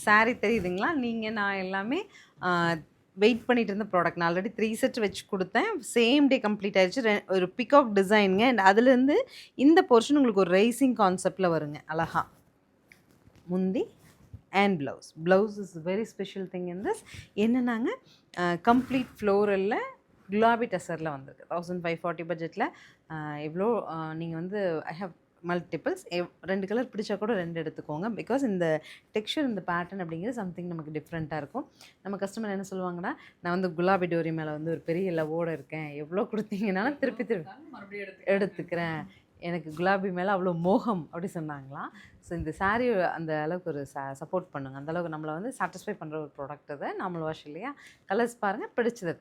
saree தெரியுதுங்களா? நான் எல்லாமே வெயிட் பண்ணிட்டு இருந்த ப்ராடக்ட். நான் ஆல்ரெடி 3 செட் வச்சு குடுத்தேன். சேம் டே கம்ப்ளீட் ஆயிருச்சு. ஒரு பீகாக் டிசைன்ங்க. அண்ட் அதுலேருந்து இந்த போர்ஷன் உங்களுக்கு ஒரு ரைசிங் கான்செப்ட்ல வருங்க. அழகா. முந்தி and blouse. Blouse is very special thing in this. என்னன்னாங்க கம்ப்ளீட் ஃப்ளோரல்ல குலாபி டசரில் வந்திருக்கு. 1540 பட்ஜெட்டில் எவ்வளோ நீங்கள் வந்து ஐ ஹவ் மல்டிபிள்ஸ் 2 கலர் பிடிச்சா கூட 2 எடுத்துக்கோங்க. பிகாஸ் இந்த டெக்ஸ்சர் இந்த பேட்டர்ன் அப்படிங்கிறது சம்திங் நமக்கு டிஃப்ரெண்ட்டாக இருக்கும். நம்ம கஸ்டமர் என்ன சொல்லுவாங்கன்னா, நான் வந்து குலாபி டோரி மேலே வந்து ஒரு பெரிய லவ்வோடு இருக்கேன், எவ்வளோ கொடுத்தீங்கனாலும் திருப்பி எடுத்துக்கிறேன், எனக்கு குலாபி மேலே அவ்வளோ மோகம் அப்படி சொன்னாங்களாம். ஸோ இந்த சாரீ அந்த அளவுக்கு ஒரு சப்போர்ட் பண்ணுங்க. அந்தளவுக்கு நம்மளை வந்து சாட்டிஸ்ஃபை பண்ணுற ஒரு ப்ராடக்ட் அது. நார்மல் வாஷ் இல்லையா? கலர்ஸ் பாருங்கள், பிடிச்சது